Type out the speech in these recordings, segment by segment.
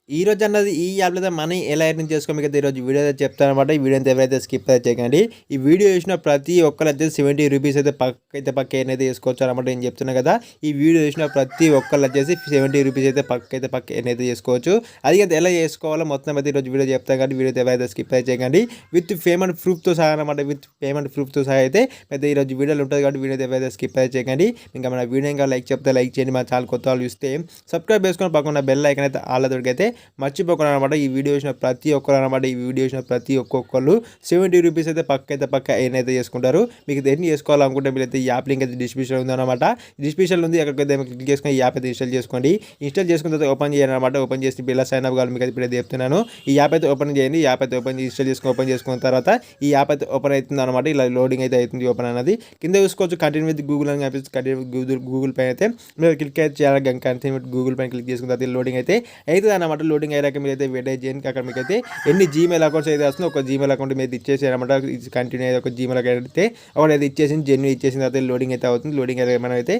ఈరోజు అన్నది ఈ యాప్‌లో మనీ ఎలా ఎర్న్ చేసుకో మీకైతే ఈరోజు వీడియో అయితే చెప్తానన్నమాట. ఈ వీడియోని ఎవరైతే స్కిప్ అయితే చేయకండి. ఈ వీడియో చూసిన ప్రతి ఒక్కరైతే ₹70 అయితే పక్క ఎర్న్ అయితే చేసుకోవచ్చు అన్నమాట. నేను చెప్తున్నా కదా! ఈ వీడియో చూసిన ప్రతి ఒక్కళ్ళు వచ్చేసి ₹70 అయితే పక్క ఎర్న్ అయితే చేసుకోవచ్చు. అది అయితే ఎలా చేసుకోవాలో మొత్తం అయితే ఈరోజు వీడియో చెప్తాను కాబట్టి వీడియో ఎవరైతే స్కిప్ అయితే చేయకండి. విత్ పేమెంట్ ప్రూఫ్‌తో సహా అన్నమాట. విత్ పేమెంట్ ప్రూఫ్‌తో సహా అయితే అయితే ఈరోజు వీడియోలో ఉంటుంది కాబట్టి వీడియో ఎవరైతే స్కిప్ అయితే చేయకండి. ఇంకా మన వీడియో ఇంకా లైక్ చెప్తే లైక్ చేయండి. మన ఛానల్ కొత్త వాళ్ళు చూస్తే సబ్స్క్రైబ్ చేసుకొని పక్కన బెల్ ఐకాన్ అయితే ఆల్ దొరికైతే మర్చిపోకుండా అనమాట. ఈ వీడియో చూసిన ప్రతి ఒక్కరు అనమాట. ఈ వీడియో చూసిన ప్రతి ఒక్కొక్కరు ₹70 అయితే పక్క ఎర్న్ అయితే చేసుకుంటారు. మీకు ఎర్న్ చేసుకోవాలనుకుంటే మీరైతే ఈ యాప్ లింక్ అయితే డిస్క్రిప్షన్ ఉందన్నమాట. డిస్క్రిప్షన్లో ఉంది. అక్కడికైతే క్లిక్ చేసుకొని ఈ యాప్ అయితే ఇన్స్టాల్ చేసుకోండి. ఇన్స్టాల్ చేసుకున్న తర్వాత ఓపెన్ చేయాలి అనమాట. ఓపెన్ చేసి ఇలా సైన్ అప్ కావాలి మీకు అయితే ఇప్పుడైతే చెప్తున్నాను. ఈ యాప్ అయితే ఓపెన్ చేయండి. ఈ యాప్ అయితే ఇన్స్టాల్ చేసుకొని ఓపెన్ చేసుకున్న తర్వాత ఈ యాప్ అయితే ఓపెన్ అవుతుంది అనమాట. ఇలా లోడింగ్ అయితే అవుతుంది ఓపెన్ అనేది. కింద చూసుకోవచ్చు కంటిన్యూ విత్ గూగుల్ అని కనిపిస్తుంది. కంటిన్యూ విత్ గూగుల్ పైన అయితే మీరు క్లిక్ అయితే చేయాలి. కంటిన్యూ విత్ గూగుల్ పైన క్లిక్ చేసుకున్న తర్వాత లోడింగ్ అయితే అవుతుంది అనమాట. లోడింగ్ అయ్యాక మీరైతే వెయిట్ చేయండి. అక్కడ మీకైతే ఎన్ని జీమెయిల్ అకౌంట్స్ అయితే వస్తుందో ఒక జీమెయిల్ అకౌంట్ మీద ఇచ్చేసి అనమాట. కంటిన్యూ అయితే ఒక జీమెయిల్ అకౌంట్ అయితే ఒకటి ఇచ్చేసి జెన్యూ ఇచ్చేసిన తర్వాత లోడింగ్ అయితే అవుతుంది. లోడింగ్ అయితే మనం అయితే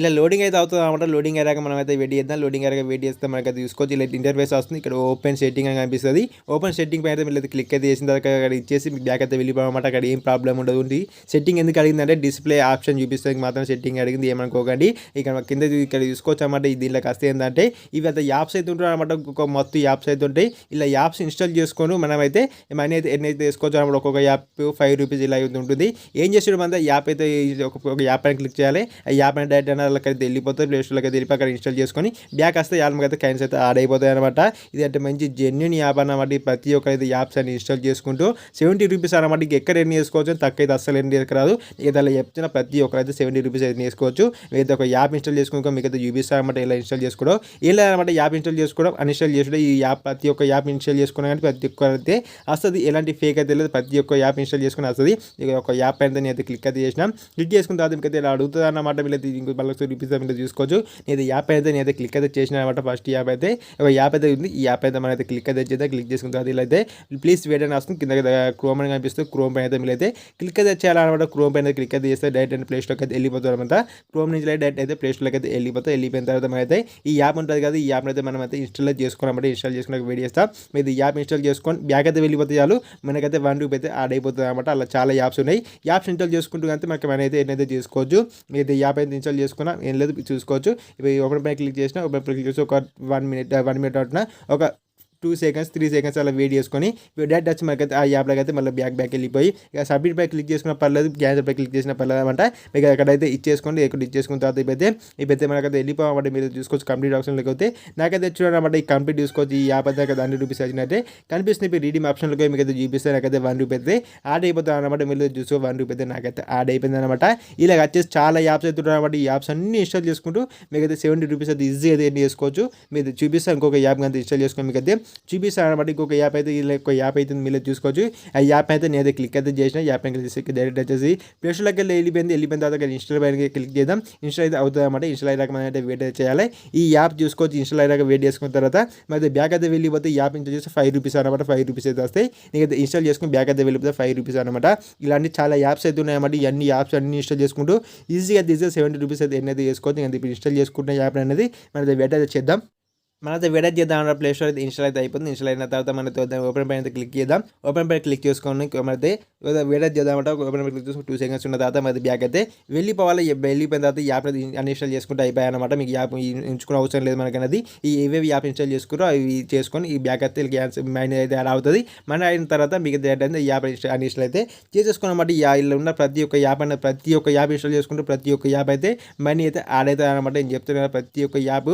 ఇలా లోడింగ్ అయితే అవుతుంది అనమాట. లోడింగ్ అయ్యాక మనం అయితే వెయిట్ చేద్దాం. లోడింగ్ అయ్యాక వెయిట్ చేస్తే మనకైతే చూసుకోవచ్చు. ఇలా ఇంటర్ఫేస్ వస్తుంది. ఇక్కడ ఓపెన్ సెట్టింగ్ అని కనిపిస్తుంది. ఓపెన్ సెట్టింగ్ పైన అయితే మీరు క్లిక్ అయితే చేసిన తర్వాత అక్కడ ఇచ్చేసి బ్యాక్ అయితే వెళ్ళిపోవన్నమాట. అక్కడ ఏం ప్రాబ్లం ఉండదు. సెట్టింగ్ ఎందుకు అడిగిందంటే డిస్ప్లే ఆప్షన్ చూపిస్తుంది మాత్రం సెట్టింగ్ అడిగింది ఏమనుకోకండి. ఇక్కడ కింద ఇక్కడ చూసుకోవచ్చు అనమాట. దీనిలోకి వస్తే ఏంటంటే ఇవి అయితే యాప్స్ అయితే ఉంటాయి అనమాట. ఒక్కొక్క మొత్తం యాప్స్ అయితే ఉంటాయి. ఇలా యాప్స్ ఇన్స్టాల్ చేసుకొని మనమైతే మనీ అయితే ఎన్ని అయితే వేసుకోవచ్చు అనమాట. ఒక్కొక్క యాప్ ₹5 ఇలా అయితే ఉంటుంది. ఏం చేసేయడం అంటే యాప్ అయితే ఒక యాప్ పైన క్లిక్ చేయాలి. ఆ యాప్ అయిన డైరెక్ట్ అయితే వెళ్ళిపోతే ప్లే స్టోర్లోకి అయితే వెళ్ళిపోయి అక్కడ ఇన్స్టాల్ చేసుకొని బ్యాక్ వస్తే యాప్కి అయితే కైన్స్ అయితే యాడ్ అయిపోతాయి అనమాట. ఇది అంటే మంచి జెన్యున్ యాప్ అన్నమాట. ప్రతి ఒక్కరైతే యాప్స్ అని ఇన్స్టాల్ చేసుకుంటూ ₹70 అనమాట. ఇంక ఎక్కడ ఎన్ని చేసుకోవచ్చు తక్కువ అయితే అస్సలు ఎన్ని రాదు. ఏదో అలా చెప్తున్న ప్రతి ఒక్కరైతే ₹70 అయితే చేసుకోవచ్చు. మీరైతే ఒక యాప్ ఇన్స్టాల్ చేసుకుని మీకు అయితే చూపిస్తారు అనమాట. ఇలా ఇన్స్టాల్ చేసుకోవడం ఏం లేదనమాట. యాప్ ఇన్స్టాల్ చేసుకోవడం అన్ఇన్స్టాల్ చేసుకోవడం. ఈ యాప్ ప్రతి ఒక్క యాప్ ఇన్స్టాల్ చేసుకున్నా కానీ ప్రతి ఒక్కరైతే వస్తుంది. ఎలాంటి ఫేక్ అయితే లేదు. ప్రతి ఒక్క యాప్ ఇన్స్టాల్ చేసుకుని వస్తుంది. ఇక ఒక యాప్ అయితే నేనైతే క్లిక్ అయితే చేసినాం. క్లిక్ చేసుకున్న తర్వాత మీకు అయితే ఇలా అడుగుతుంది అన్నమాట. వీళ్ళైతే ఇంకో ₹100 మీరు చూసుకోవచ్చు. నేను యాప్ అయితే నేనైతే క్లిక్ అయితే చేసిన అనమాట. ఫస్ట్ యాప్ అయితే ఒక యాప్ అయితే ఉంది. ఈ యాప్ అయితే మనం అయితే క్లిక్ అయితే చేద్దాం. క్లిక్ చేసుకున్న తర్వాత ఇలా అయితే ప్లీజ్ వెయిట్ అని వస్తుంది. కింద క్రోమ్ అని కనిపిస్తుంది. క్రోమ్ పైన అయితే మీరు అయితే క్లిక్ అయితే చేయాలన్నమాట. క్రోమ్ పైన క్లిక్ అయితే చేస్తే డైరెక్ట్ అయితే ప్లే స్టోర్కి అయితే వెళ్ళిపోతారు అనమాట. క్రోమ్ నుంచి డైరెక్ట్ అయితే ప్లే స్టోర్కి అయితే వెళ్ళిపోయిన తర్వాత మనమైతే ఈ యాప్ ఉంటుంది కదా. ఈ యాప్ అయితే మనం అయితే ఇన్స్టాల్ చేసుకోవాలన్నమాట. ఇన్స్టాల్ చేసుకున్నాక వెయిట్ చేస్తాం. మీరు ఈ యాప్ ఇన్స్టాల్ చేసుకొని బ్యాక్ అయితే వెళ్ళిపోతే చాలు మనకైతే ₹1 అయితే యాడ్ అయిపోతుంది అనమాట. అలా చాలా యాప్స్ ఉన్నాయి. యాప్స్ ఇన్స్టాల్ చేసుకుంటూ కంటే మనకి మన అయితే ఏంటైతే చేసుకోవచ్చు. మీరు యాప్ అయితే ఇన్స్టాల్ చేసుకున్నా ఏం లేదు చూసుకోవచ్చు. ఇప్పుడు ఓపెన్ పై క్లిక్ చేసిన ఓపెన్ పై క్లిక్ చేసి ఒక 1 మినిట్ అవుతున్నా ఒక 2 సెకండ్స్ 3 సెకండ్స్ అలా వెయిట్ చేసుకొని డైరెక్ట్ వచ్చి మనకైతే ఆ యాప్లోకి అయితే మళ్ళీ బ్యాక్ వెళ్ళిపోయి ఇక సబ్మిట్ పై క్లిక్ చేసుకున్న పర్లేదు. క్యాన్సల్ పై క్లిక్ చేసిన పర్లేదు అనమాట. మీకు అక్కడైతే ఇచ్చేసుకోండి. ఇక్కడ ఇచ్చేసుకున్న తర్వాత ఇప్పుడైతే మనకైతే వెళ్ళిపోవాలంటే మీరు చూసుకోవచ్చు. కంప్లీట్ ఆప్షన్లోకి అయితే నాకైతే చూడండి అనమాట. ఈ కంప్లీట్ చూసుకోవచ్చు. ఈ యాప్ అయితే ₹100 వచ్చినట్టే కనిపిస్తుంది. ఇప్పుడు రీడీమ్ ఆప్షన్లోకి మీకైతే చూపిస్తే నాకైతే ₹1 అయితే యాడ్ అయిపోతుంది అనమాట. మీరు చూసుకో ₹1 అయితే నాకైతే యాడ్ అయిపోయింది అనమాట. ఇలా వచ్చేసి చాలా యాప్స్ అయితే ఉన్నాయి అనమాట. ఈ యాప్స్ అన్ని ఇన్స్టాల్ చేసుకుంటూ మీకైతే ₹70 అయితే ఈజీగా అయితే చేసుకోవచ్చు. మీరు చూపిస్తే ఇంకొక యాప్ కానీ ఇన్స్టాల్ చేసుకొని మీకైతే చూపిస్తాను అనమాట. ఇంకొక యాప్ అయితే ఇలా ఒక యాప్ అయితే మీరు చూసుకోవచ్చు. ఆ యాప్ అయితే నేను క్లిక్ అయితే చేసిన. యాప్ క్లిక్ డైరెక్ట్ వచ్చేసి ప్లే స్టోర్లోకి వెళ్ళిపోయిన తర్వాత ఇన్స్టాల్ పైన క్లిక్ చేద్దాం. ఇన్స్టాల్ అయితే అవుతుంది అనమాట. ఇన్స్టాల్ అయ్యాక మనం అయితే వెయిట్ అయితే చేయాలి. ఈ యాప్ చూసుకోవచ్చు. ఇన్స్టాల్ అయ్యాక వెయిట్ చేసుకున్న తర్వాత మరి బ్యాక్ అయితే వెళ్ళిపోతే ఈ యాప్ ఇన్స్టాల్ చేస్తే ₹5 అనమాట. ₹5 అయితే వస్తాయి. నీకైతే ఇన్స్టాల్ చేసుకుని బ్యాక్ అయితే వెళ్ళిపోతే ₹5 అనమాట. ఇలాంటి చాలా యాప్స్ అయితే ఉన్నాయన్నమాట. ఇవన్నీ యాప్స్ అన్ని ఇన్స్టాల్ చేసుకుంటూ ఈజీగా ₹70 అయితే ఎన్నైతే చేసుకోవచ్చు. ఇప్పుడు ఇన్స్టాల్ చేసుకుంటున్న యాప్ అనేది మనది వెయిట్ అయితే చేద్దాం. మనైతే వెయిట్ చేద్దాం అన్న ప్లే స్టోర్ అయితే ఇన్స్టాల్ అయితే అయిపోతుంది. ఇన్స్టాల్ అయిన తర్వాత మనతో ఓపెన్ పైన అయితే క్లిక్ చేద్దాం. ఓపెన్ పైన క్లిక్ చేసుకొని మనైతే వెయిట్ చేద్దామంటే ఓపెన్ పైన క్లిక్ చేసుకుని 2 సెకండ్స్ ఉన్న తర్వాత మరి బ్యాక్ అయితే వెళ్ళిపోవాలి. వెళ్ళిపోయిన తర్వాత ఈ యాప్ అన్ఇన్స్టాల్ చేసుకుంటే అయిపోయాయన్నమాట. మీకు యాప్ ఎంచుకునే అవసరం లేదు మనకి అనేది. ఏవేవి యాప్ ఇన్స్టాల్ చేసుకురో అవి చేసుకొని ఈ బ్యాక్ అయితే మైండ్ అయితే యాడ్ అవుతుంది. మన అయిన తర్వాత మీకు అయితే ఈ యాప్ అన్ఇన్స్టాల్ అయితే చేసేసుకున్నమాట. ఇలా ఉన్న ప్రతి ఒక్క యాప్ ఇన్స్టాల్ చేసుకుంటూ ప్రతి ఒక్క యాప్ అయితే మనీ అయితే యాడ్ అవుతుంది అనమాట. నేను చెప్తున్నాను ప్రతి ఒక్క యాప్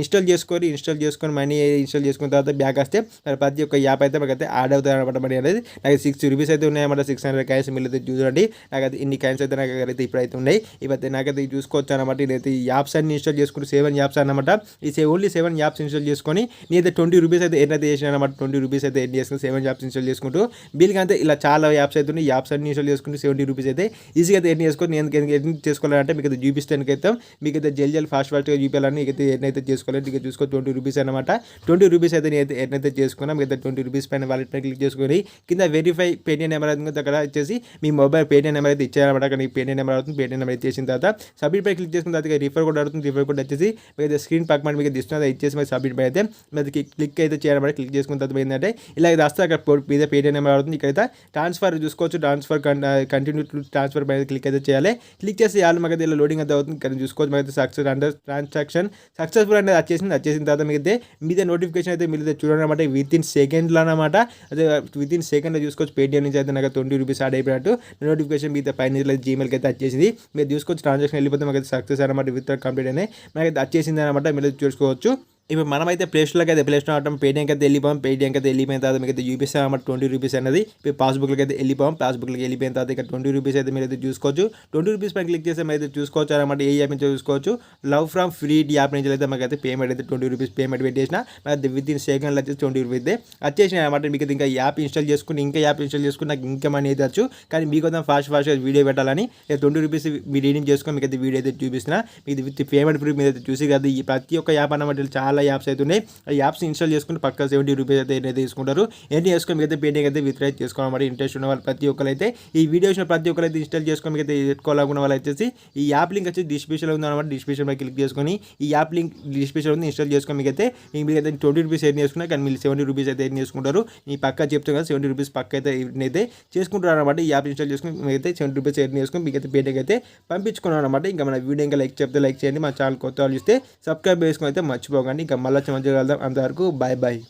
ఇన్స్టాల్ చేసుకొని మనీ ఇన్స్టాల్ చేసుకున్న తర్వాత బ్యాక్ వస్తే ప్రతి ఒక్క యాప్ అయితే మనకైతే యాడ్ అవుతుంది అనమాట. మనీ అనేది నాకు ₹6 అయితే ఉన్నాయన్నమాట. 600 కాయిన్స్ మీరు అయితే చూడండి. నాకైతే ఇన్ని కాయిన్స్ అయితే నాకైతే ఇప్పుడైతే ఉన్నాయి. ఇవైతే నాకైతే చూసుకోవచ్చు అనమాట. ఇదైతే ఈ యాప్స్ అన్ని ఇన్స్టాల్ చేసుకుంటే 7 యాప్స్ అనమాట. ఈ ఓన్లీ 7 యాప్స్ ఇన్స్టాల్ చేసుకొని నేనైతే ₹20 అయితే ఎర్న్ అయితే చేసిన అనమాట. ₹20 అయితే ఎర్న్ చేసుకుని 7 యాప్స్ ఇన్స్టాల్ చేసుకుంటూ బిల్గా అయితే ఇలా చాలా యాప్స్ అయితే ఉన్నాయి. యాప్స్ అన్ని ఇన్స్టాల్ చేసుకుంటూ ₹70 అయితే ఈజీగా అయితే ఎర్న్ చేసుకొని నేను ఎర్న్ చేసుకోవాలంటే మీకు అయితే చూపిస్తాను. మీకైతే జల్ ఫాస్ట్గా చూపించాలని మీకైతే ఎర్న్ అయితే చేసుకోవాలి. ఇక చూసుకో ₹20 రూపీస్ అనమాట. 20 రూపీస్ అయితే నేను ఎర్న్ అయితే చేసుకున్నాను. మీకు 20 రూపీస్ పైన వాలెట్ పైన క్లిక్ చేసుకొని కింద వెరిఫై పేటీఎం నెంబర్ అవుతుంది అక్కడ వచ్చేసి మీ మొబైల్ పేటీఎం నెంబర్ అయితే ఇచ్చారనమాట. అక్కడ పేటీఎం నెంబర్ అవుతుంది. పేటీఎం నెంబర్ ఇచ్చేసిన తర్వాత సబ్మిట్ పై క్లిక్ చేసుకున్న తర్వాత రిఫర్ కోడ్ అవుతుంది. రిఫర్ కోడ్ వచ్చేసి మీకు స్క్రీన్ పక్కన మీకు ఇస్తున్నది ఇచ్చేసి మీకు సబ్మిట్ పై అయితే మీకు క్లిక్ అయితే చేయాలన్నమాట. క్లిక్ చేసుకున్న తర్వాత ఏంటంటే ఇలా ఇది వస్తే అక్కడ మీద పేటీఎం నెంబర్ అవుతుంది. ఇక్కడైతే ట్రాన్స్ఫర్ చూసుకోవచ్చు. ట్రాన్స్ఫర్ కంటిన్యూ ట్రాన్స్ఫర్ పైన క్లిక్ అయితే చేయాలి. క్లిక్ చేసి వాళ్ళు మాకైతే ఇలా లోడింగ్ అయితే అవుతుంది. ఇక్కడ చూసుకోవచ్చు మాకైతే సక్సెస్ అండర్ ట్రాన్సాక్షన్ సక్సెస్ఫుల్ అనేది వచ్చేసిన తర్వాత మీకైతే మీద నోటిఫికేషన్ అయితే మీరు చూడండి అనమాట. విత్ ఇన్ సెకండ్లో అనమాట. అదే విత్ ఇన్ సెకండ్లో చూసుకోవచ్చు. పేటీఎం నుంచి అయితే నాకు 20 రూపీస్ యాడ్ అయిపోయినట్టు నోటిఫికేషన్ మీద పైన జీమెయిల్కి అయితే వచ్చేసింది. మీరు చూసుకోవచ్చు ట్రాన్సాక్షన్ వెళ్ళిపోతే మాకైతే సక్సెస్ అనమాట. విత్ కంప్లీట్ అనేది మనకైతే వచ్చేసింది అనమాట. మీరు చూసుకోవచ్చు. ఇప్పుడు మనమైతే ప్లేస్టోర్లోకి అయితే ప్లేస్టోర్ అవటం పేటీఎంకి అయితే వెళ్ళిపోయాం. పేటీఎంకి అయితే వెళ్ళిపోయిన తర్వాత మీకు అయితే చూపిస్తాం అన్నమాట 20 రూపీస్ అనేది. ఇప్పుడు పాస్బుక్లకి అయితే వెళ్ళిపోయాం. పాస్బుక్లకి వెళ్ళిపోయిన తర్వాత ఇక్కడ 20 రూపీస్ అయితే మీరు అయితే చూసుకోవచ్చు. 20 రూపీస్ పైన క్లిక్ చేస్తే మీరు అయితే చూసుకోవచ్చు అనమాట. ఏ యాప్ నుంచి చూసుకోవచ్చు. లవ్ ఫ్రమ్ ఫ్రీ యాప్ నుంచి అయితే మాకు అయితే పేమెంట్ అయితే 20 రూపీస్ పేమెంట్ పెట్టేసిన మాకు విత్ ఇన్ సెకండ్లో వచ్చేసి 20 రూపీస్ అయితే వచ్చేసినాయి అనమాట. మీకు ఇంకా యాప్ ఇన్స్టాల్ చేసుకుని నాకు ఇంకా మనీ అయితే వచ్చు. కానీ మీకు ఫాస్ట్గా వీడియో పెట్టాలని 20 రూపీస్ మీరు రీడింగ్ చేసుకొని మీకు అయితే వీడియో అయితే చూపిస్తున్నా. మీకు విత్ పేమెంట్ ప్రూఫ్ మీద అయితే చూసి కదా ఈ ప్రతి ఒక్క యాప్ అన్నమాట చాలా యాప్స్ అయితే ఉన్నాయి. ఆ యాప్స్ ఇన్స్టాల్ చేసుకుంటే పక్క 70 రూపీస్ అయితే తీసుకుంటారు. ఏంటి చేసుకొని మీకు అయితే పేటీఎం అయితే విత్డ్రా చేసుకోవాలన్నమాట. ఇంట్రెస్ట్ ఉన్న వాళ్ళు ప్రతి ఒక్కరు అయితే ఈ వీడియోస్ ప్రతి ఒక్కరు అయితే ఇన్స్టాల్ చేసుకొని మీకు అయితే పెట్టుకోవాలనుకున్న వాళ్ళు వచ్చేసి ఈ యాప్ లింక్ వచ్చి డిస్క్రిప్షన్లో ఉంది అనమాట. డిస్క్రిప్షన్ పై క్లిక్ చేసుకొని ఈ యాప్ లింక్ డిస్క్రిప్షన్ ఉంది ఇన్స్టాల్ చేసుకొని మీకు అయితే 20 రూపీస్ ఎర్న్ చేసుకున్నా. కానీ మీరు 70 రూపీస్ అయితే ఎర్న్ చేసుకుంటారు. ఈ పక్క చెప్తాను కదా 70 రూపీస్ పక్క అయితే అయితే చేసుకుంటారు అనమాట. ఈ యాప్ ఇన్స్టాల్ చేసుకుని మీకు అయితే 70 రూపీస్ ఎర్న్ చేసుకొని మీకు అయితే పేటీఎం అయితే పంపించుకున్నాను అనమాట. ఇంకా మన వీడియో ఇంకా లైక్ చెప్తే లైక్ చేయండి. మా ఛానల్ కొత్త వాళ్ళు చూస్తే సబ్స్క్రైబ్ చేసుకుని అయితే మర్చిపోకండి. ఇంకా మళ్ళీ మంచిగా వెళ్దాం. అంతవరకు బాయ్ బాయ్.